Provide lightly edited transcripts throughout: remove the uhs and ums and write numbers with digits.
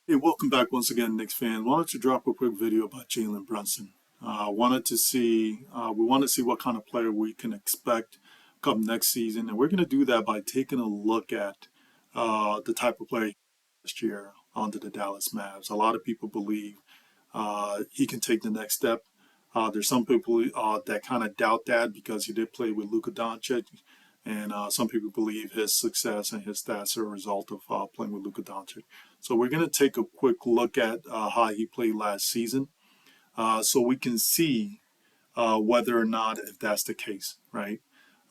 Hey, welcome back once again, Knicks fans. Wanted to drop a quick video about Jalen Brunson. We want to see what kind of player we can expect come next season, and we're going to do that by taking a look at the type of player last year onto the Dallas Mavs. A lot of people believe he can take the next step. There's some people that kind of doubt that because he did play with Luka Doncic, and some people believe his success and his stats are a result of playing with Luka Doncic. So we're going to take a quick look at how he played last season, so we can see whether or not if that's the case, right?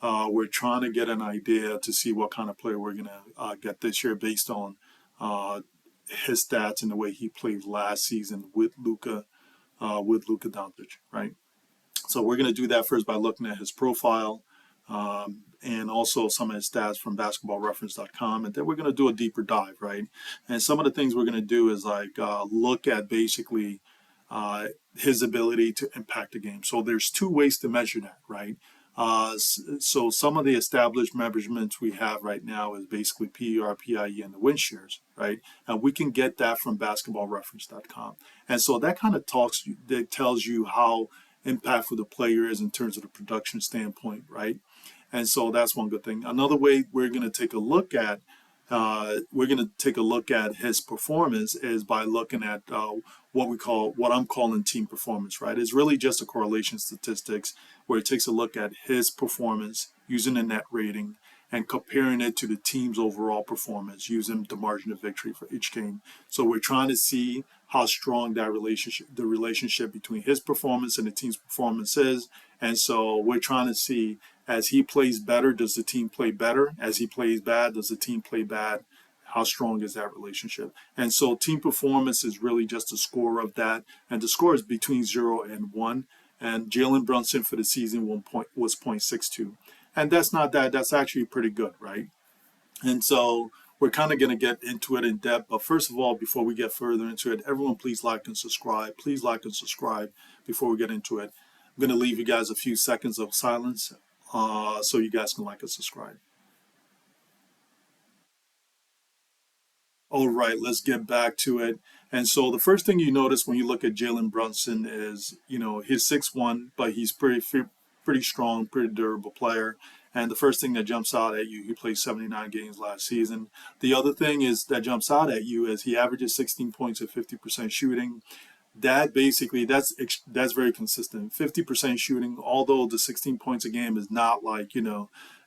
We're trying to get an idea to see what kind of player we're going to get this year based on uh, his stats and the way he played last season with Luka Doncic, right? So we're going to do that first by looking at his profile, and also some of his stats from basketballreference.com. And then we're going to do a deeper dive, right? And some of the things we're going to do is look at basically his ability to impact the game. So there's two ways to measure that, right? So some of the established measurements we have right now is basically PER, PIE, and the win shares, right? And we can get that from basketballreference.com. And so that kind of that tells you how impactful the player is in terms of the production standpoint, right? And so that's one good thing. Another way we're going to take a look at his performance is by looking at what I'm calling team performance, right? It's really just a correlation statistics where it takes a look at his performance using the net rating and comparing it to the team's overall performance using the margin of victory for each game. So we're trying to see how strong the relationship between his performance and the team's performance is. And so we're trying to see, as he plays better, does the team play better? As he plays bad, does the team play bad? How strong is that relationship? And so team performance is really just a score of that. And the score is between 0 and 1. And Jalen Brunson for the season was 0.62. And that's actually pretty good, right? And so we're kind of going to get into it in depth. But first of all, before we get further into it, everyone please like and subscribe. Please like and subscribe before we get into it. I'm going to leave you guys a few seconds of silence so you guys can like and subscribe. All right, let's get back to it. And so the first thing you notice when you look at Jalen Brunson is, he's 6'1", but he's pretty strong, pretty durable player. And the first thing that jumps out at you, he played 79 games last season. The other thing is that jumps out at you is he averages 16 points at 50% shooting. That's very consistent. 50% shooting, although the 16 points a game is not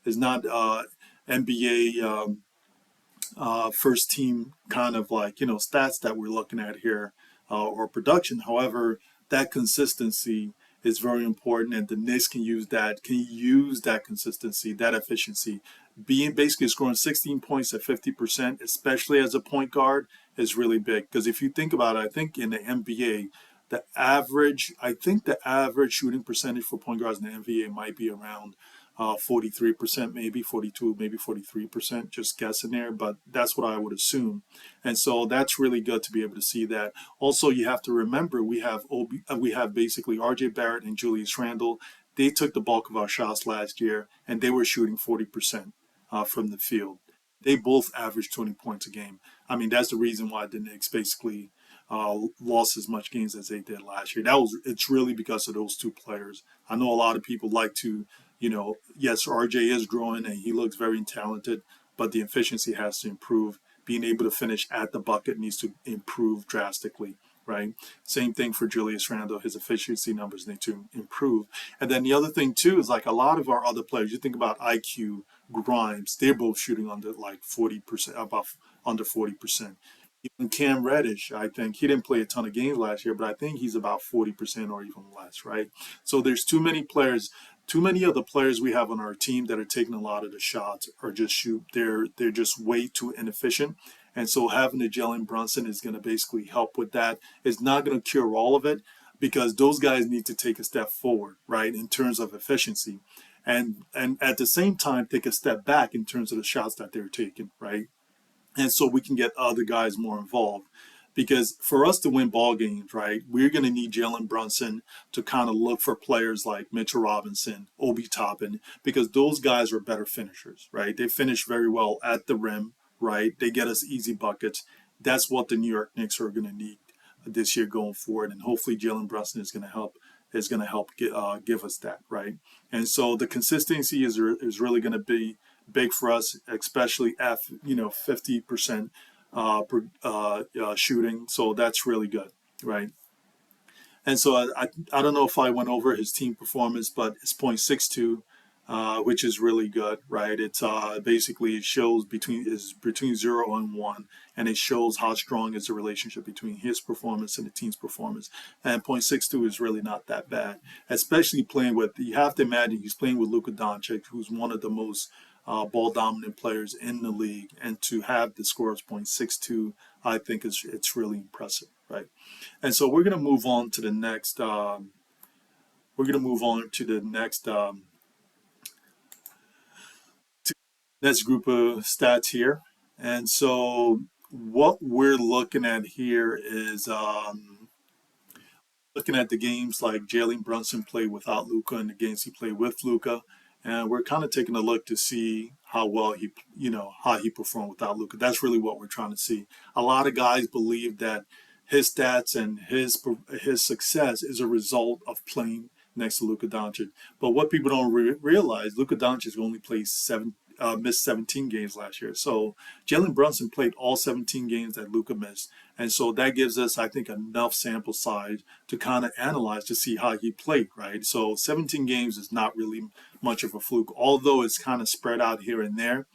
is not NBA first team kind of stats that we're looking at here, or production. However, that consistency is very important, and the Knicks can use that consistency, that efficiency. Being basically scoring 16 points at 50%, especially as a point guard, is really big. Because if you think about it, I think in the NBA, the average shooting percentage for point guards in the NBA might be around 43%, maybe 42, maybe 43%, just guessing there, but that's what I would assume. And so that's really good to be able to see that. Also, you have to remember we have basically RJ Barrett and Julius Randle. They took the bulk of our shots last year, and they were shooting 40% from the field. They both averaged 20 points a game. I mean, that's the reason why the Knicks basically lost as much games as they did last year. It's really because of those two players. I know a lot of people like to, yes, RJ is growing and he looks very talented, but the efficiency has to improve. Being able to finish at the bucket needs to improve drastically, right? Same thing for Julius Randle. His efficiency numbers need to improve. And then the other thing too is like a lot of our other players, you think about IQ, Grimes, they're both shooting under like 40%, about under 40%. Even Cam Reddish, I think he didn't play a ton of games last year, but I think he's about 40% or even less, right? So there's too many players, too many of the players we have on our team that are taking a lot of the shots or just shoot. They're just way too inefficient. And so having the Jalen Brunson is going to basically help with that. It's not going to cure all of it because those guys need to take a step forward, right, in terms of efficiency. And at the same time take a step back in terms of the shots that they're taking, right? And so we can get other guys more involved. Because for us to win ball games, right, we're going to need Jalen Brunson to kind of look for players like Mitchell Robinson, Obi Toppin, because those guys are better finishers, right? They finish very well at the rim, right? They get us easy buckets. that's what the New York Knicks are going to need this year going forward, and hopefully Jalen Brunson is going to help give us that, right. And so the consistency is really going to be big for us, especially at 50% shooting. So that's really good, right. And so I don't know if I went over his team performance, but it's .62, which is really good, right? It's basically it shows between 0 and 1, and it shows how strong is the relationship between his performance and the team's performance. And .62 is really not that bad, especially playing with. You have to imagine he's playing with Luka Doncic, who's one of the most ball dominant players in the league, and to have the score of .62, I think it's really impressive, right? And so we're going to move on to the next. We're going to move on to the next group of stats here. And so what we're looking at here is looking at the games like Jalen Brunson played without Luka and the games he played with Luka, and we're kind of taking a look to see how well how he performed without Luka. That's really what we're trying to see. A lot of guys believe that his stats and his success is a result of playing next to Luka Doncic. But what people don't realize, Luka Doncic only played missed 17 games last year. So Jalen Brunson played all 17 games that Luka missed. And so that gives us, I think, enough sample size to kind of analyze to see how he played, right? So 17 games is not really much of a fluke, although it's kind of spread out here and there.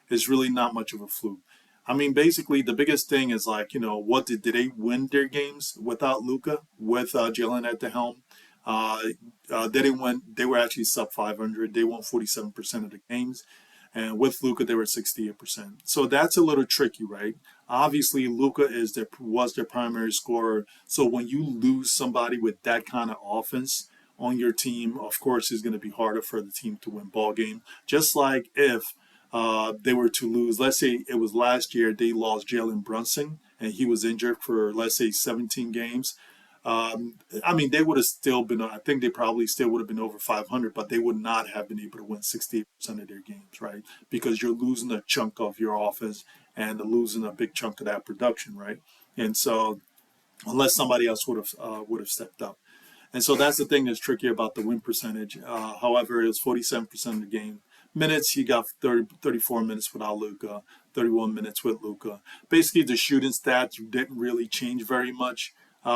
It's really not much of a fluke. I mean, basically, the biggest thing is like, what did they win their games without Luka, with Jalen at the helm? Uh, they didn't win. They were actually sub 500. They won 47% of the games. And with Luka, they were 68%. So that's a little tricky, right? Obviously, Luka was their primary scorer. So when you lose somebody with that kind of offense on your team, of course, it's going to be harder for the team to win ball game. Just like if they were to lose, let's say it was last year, they lost Jalen Brunson and he was injured for, let's say, 17 games. I mean, they would have still been, I think they probably still would have been over 500, but they would not have been able to win 68% of their games, right? Because you're losing a chunk of your offense and losing a big chunk of that production, right? And so, unless somebody else would have stepped up. And so that's the thing that's tricky about the win percentage. However, it was 47% of the game. Minutes, he got 34 minutes without Luka, 31 minutes with Luka. Basically, the shooting stats didn't really change very much.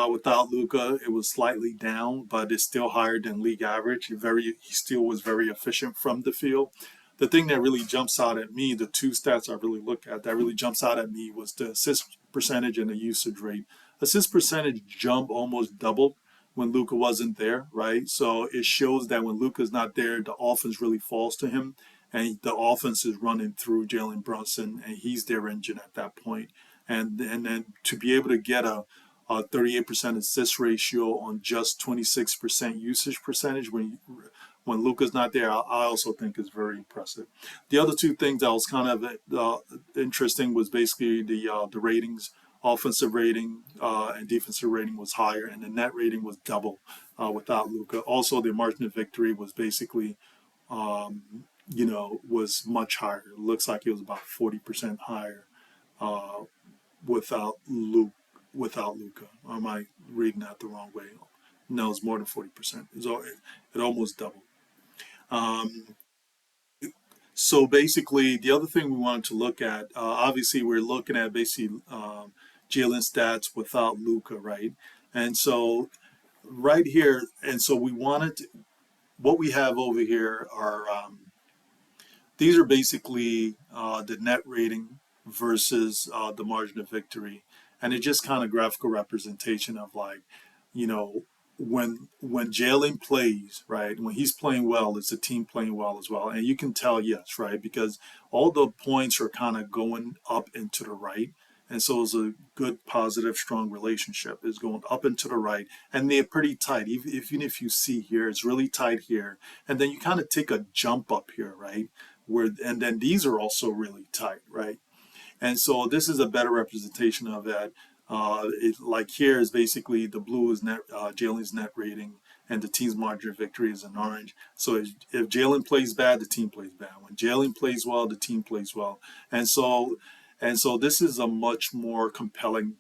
Without Luka, it was slightly down, but it's still higher than league average. He still was very efficient from the field. The thing that really jumps out at me, the two stats I really look at that really jumps out at me, was the assist percentage and the usage rate. Assist percentage jump almost doubled when Luka wasn't there, right? So it shows that when Luka's not there, the offense really falls to him, and the offense is running through Jalen Brunson, and he's their engine at that point. And then to be able to get a 38% assist ratio on just 26% usage percentage when Luka's not there, I also think is very impressive. The other two things that was kind of interesting was basically the ratings. Offensive rating and defensive rating was higher, and the net rating was double without Luka. Also, the margin of victory was basically, was much higher. It looks like it was about 40% higher uh, without Luke without Luka. Or am I reading that the wrong way? No, it's more than 40%. It almost doubled. Um, so basically, the other thing we wanted to look at, obviously, we're looking at basically Jalen stats without Luka, right? And so right here, and so we wanted what we have over here are these are basically the net rating versus the margin of victory, and it's just kind of graphical representation of like, you know, when Jalen plays, right, when he's playing well, it's a team playing well as well, and you can tell, yes, right, because all the points are kind of going up and to the right, and so it's a good, positive, strong relationship is going up and to the right, and they're pretty tight. Even if you see here, it's really tight here, and then you kind of take a jump up here, right? And then these are also really tight, right? And so this is a better representation of that. Like here is basically the blue is Jalen's net rating, and the team's margin of victory is in orange. So if Jalen plays bad, the team plays bad. When Jalen plays well, the team plays well. And so, And so this is a much more compelling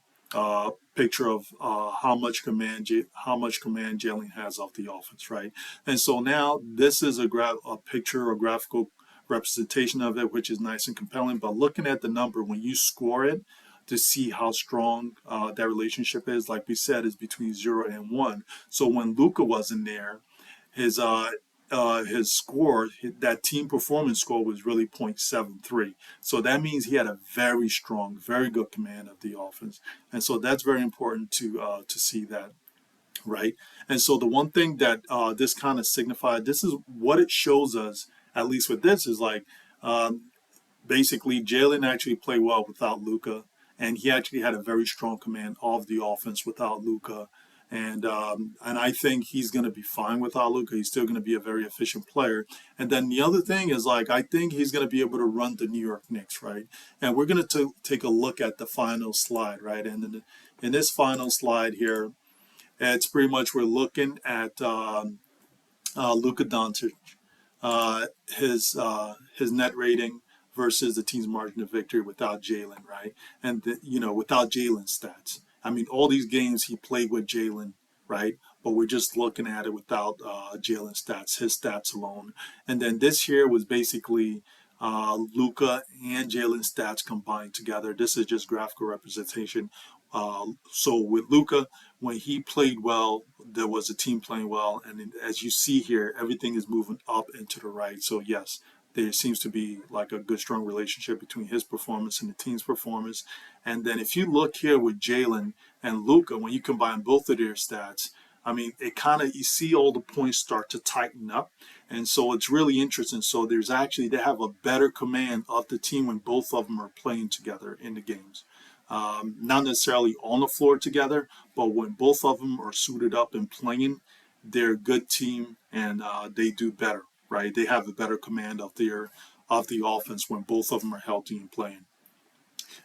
picture of how much command Jalen has of the offense, right? And so now this is a picture or graphical representation of it, which is nice and compelling. But looking at the number when you score it to see how strong that relationship is, like we said, is between 0 and 1. So when Luka wasn't there, his his score, that team performance score was really 0.73. So that means he had a very strong, very good command of the offense, and so that's very important to see that, right? And so the one thing that this kind of signified, this is what it shows us, at least with this, is like um, basically Jalen actually played well without Luka, and he actually had a very strong command of the offense without Luka. And I think he's going to be fine without Luka. He's still going to be a very efficient player. And then the other thing is like I think he's going to be able to run the New York Knicks, right? And we're going to take a look at the final slide, right? And in this final slide here, it's pretty much we're looking at Luka Doncic, his net rating versus the team's margin of victory without Jalen, right? And without Jalen's stats. I mean, all these games he played with Jalen, right? But we're just looking at it without Jalen's stats, his stats alone. And then this here was basically Luka and Jalen's stats combined together. This is just graphical representation. So with Luka, when he played well, there was a team playing well, and as you see here, everything is moving up and to the right. So yes, there seems to be like a good, strong relationship between his performance and the team's performance. And then if you look here with Jalen and Luka, when you combine both of their stats, I mean, it kind of you see all the points start to tighten up, and so it's really interesting. So they have a better command of the team when both of them are playing together in the games. Not necessarily on the floor together, but when both of them are suited up and playing, they're a good team and they do better, right? They have a better command of the offense when both of them are healthy and playing.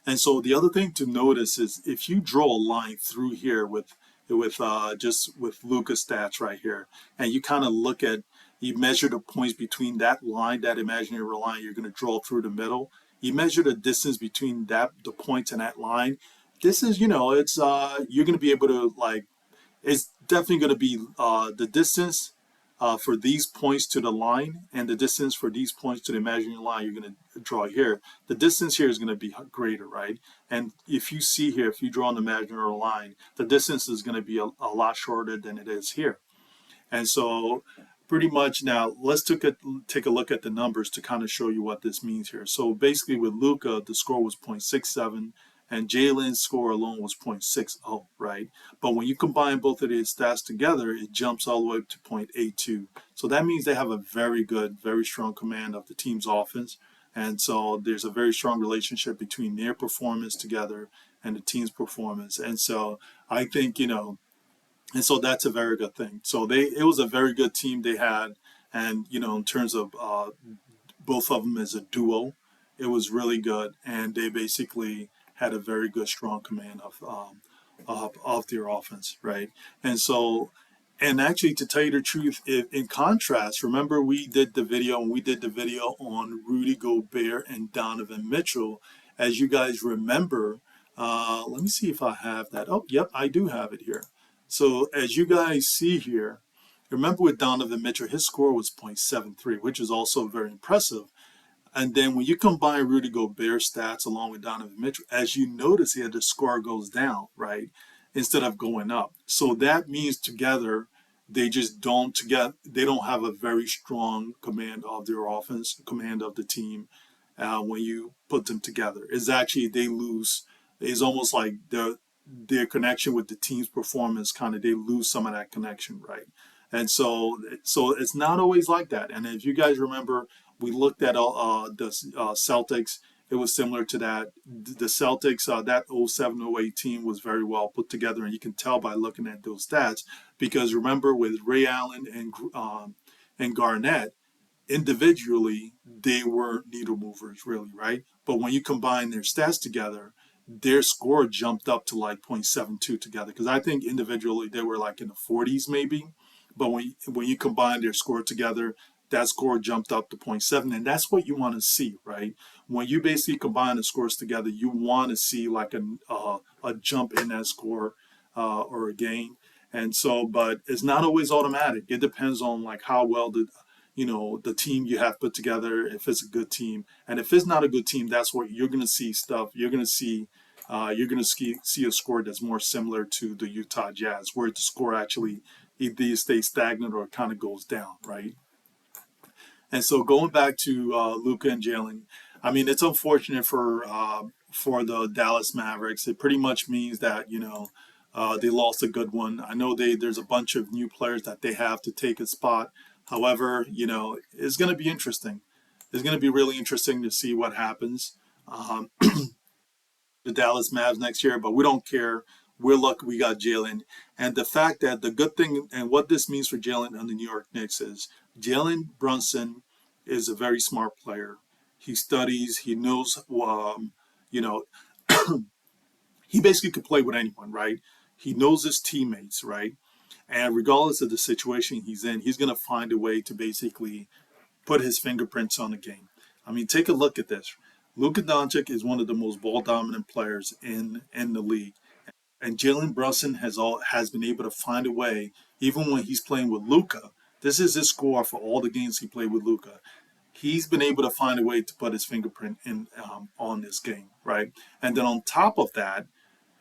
And so the other thing to notice is if you draw a line through here with Luka's stats right here, and you kind of you measure the points between that line, that imaginary line you're going to draw through the middle. You measure the distance between the points and that line. This is, it's you're going to be able to it's definitely going to be the distance for these points to the line and the distance for these points to the imaginary line you're going to draw here. The distance here is going to be greater, right? And if you see here, if you draw an imaginary line, the distance is going to be a lot shorter than it is here. And so pretty much now let's take a look at the numbers to kind of show you what this means here. So basically with Luka, the score was 0.67 and Jalen's score alone was 0.60, right? But when you combine both of these stats together, it jumps all the way up to 0.82. So that means they have a very good, very strong command of the team's offense. And so there's a very strong relationship between their performance together and the team's performance. And so I think, and so that's a very good thing. So it was a very good team they had, and in terms of both of them as a duo, it was really good, and they basically had a very good, strong command of their offense, right? And so, and actually, to tell you the truth, in contrast, remember we did the video on Rudy Gobert and Donovan Mitchell. As you guys remember, let me see if I have that. Oh, yep, I do have it here. So as you guys see here, remember with Donovan Mitchell, his score was 0.73, which is also very impressive. And then when you combine Rudy Gobert's stats along with Donovan Mitchell, as you notice here, the score goes down, right, instead of going up. So that means together, they don't have a very strong command of their offense, command of the team. When you put them together, it's actually they lose. It's almost like their connection with the team's performance they lose some of that connection, right? And so it's not always like that. And if you guys remember, we looked at the Celtics. It was similar to that. The Celtics, that 07-08 team was very well put together, and you can tell by looking at those stats. Because remember, with Ray Allen and Garnett, individually, they were needle movers, really, right? But when you combine their stats together, their score jumped up to like 0.72 together. Because I think individually they were like in the 40s maybe. But when you combine their score together, that score jumped up to point 0.7, and that's what you want to see, right? When you basically combine the scores together, you want to see like a jump in that score or a gain. And so, but it's not always automatic. It depends on like how well the team you have put together, if it's a good team, and if it's not a good team, that's where you're going to see stuff. You're going to see a score that's more similar to the Utah Jazz, where the score actually either stays stagnant or kind of goes down, right? And so going back to Luka and Jalen, I mean, it's unfortunate for the Dallas Mavericks. It pretty much means that they lost a good one. I know there's a bunch of new players that they have to take a spot. However, it's going to be interesting. It's going to be really interesting to see what happens. Um, the Dallas Mavs next year, but we don't care. We're lucky we got Jalen. And the fact that the good thing and what this means for Jalen on the New York Knicks is Jalen Brunson is a very smart player. He studies, he knows, you know, he basically could play with anyone, right? He knows his teammates, right? And regardless of the situation he's in, he's going to find a way to basically put his fingerprints on the game. I mean, take a look at this. Luka Doncic is one of the most ball dominant players in the league, and Jalen Brunson has been able to find a way, even when he's playing with Luka. This is his score for all the games he played with Luka. He's been able to find a way to put his fingerprint in on this game, right? And then on top of that,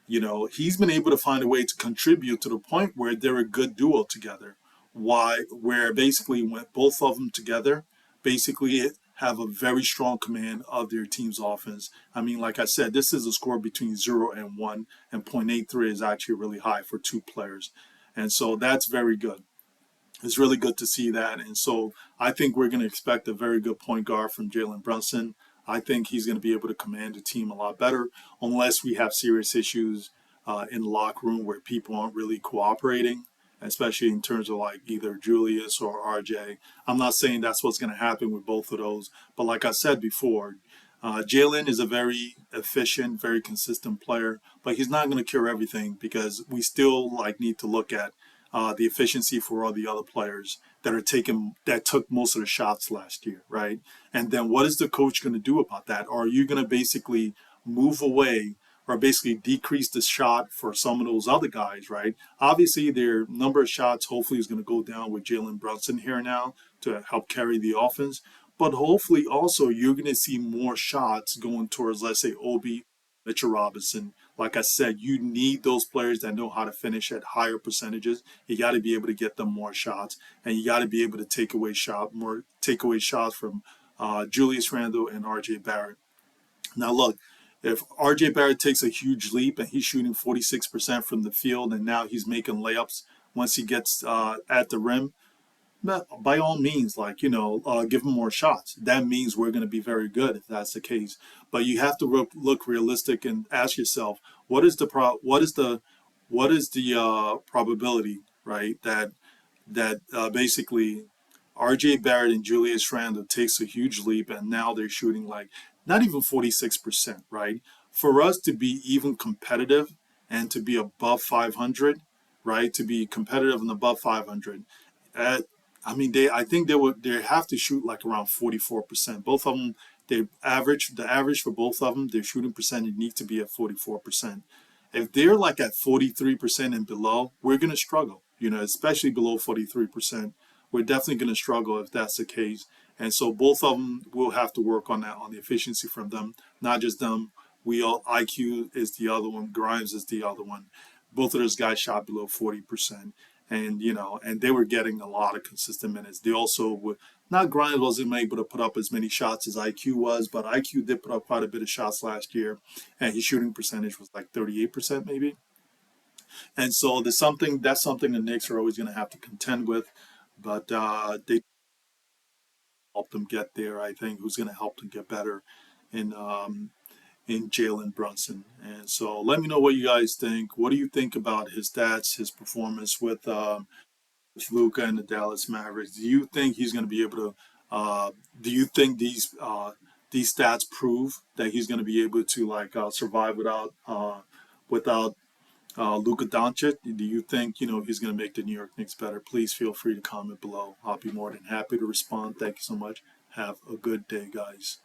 he's been able to find a way to contribute to the point where they're a good duo together. Why? Where basically when both of them together, basically have a very strong command of their team's offense. I mean, like I said, this is a score between 0 and 1, and 0.83 is actually really high for two players. And so that's very good. It's really good to see that. And so I think we're going to expect a very good point guard from Jalen Brunson. I think he's going to be able to command the team a lot better, unless we have serious issues in the locker room where people aren't really cooperating, especially in terms of like either Julius or RJ. I'm not saying that's what's going to happen with both of those, but like I said before, Jalen is a very efficient, very consistent player, but he's not going to cure everything because we still like need to look at the efficiency for all the other players that took most of the shots last year, right? And then what is the coach going to do about that? Are you going to basically move away or basically decrease the shot for some of those other guys, right? Obviously, their number of shots hopefully is going to go down with Jalen Brunson here now to help carry the offense. But hopefully also you're going to see more shots going towards, let's say, Obi, Mitchell Robinson. Like I said, you need those players that know how to finish at higher percentages. You got to be able to get them more shots, and you got to be able to take away shots from Julius Randle and R.J. Barrett. Now, look, if R.J. Barrett takes a huge leap and he's shooting 46% from the field, and now he's making layups once he gets at the rim, by all means, give them more shots. That means we're going to be very good if that's the case. But you have to look realistic and ask yourself, what is the probability, right? That basically R.J. Barrett and Julius Randle takes a huge leap, and now they're shooting like not even 46%, right? For us to be even competitive and to be above 500, right? To be competitive and above 500, at I mean, I think they have to shoot like around 44%. Both of them, the average for both of them, their shooting percentage needs to be at 44%. If they're like at 43% and below, we're gonna struggle. Especially below 43%, we're definitely gonna struggle if that's the case. And so both of them will have to work on that, on the efficiency from them, not just them. We all IQ is the other one, Grimes is the other one. Both of those guys shot below 40%, and they were getting a lot of consistent minutes. They also would not Grimes wasn't able to put up as many shots as IQ was, but IQ did put up quite a bit of shots last year, and his shooting percentage was like 38% maybe. And so that's something the Knicks are always going to have to contend with, but they help them get there. I think who's going to help them get better in in Jalen Brunson. And so let me know what you guys think. What do you think about his stats, his performance with Luka and the Dallas Mavericks? Do you think he's going to be able to? Do you think these stats prove that he's going to be able to survive without Luka Doncic, do you think, he's going to make the New York Knicks better? Please feel free to comment below. I'll be more than happy to respond. Thank you so much. Have a good day, guys.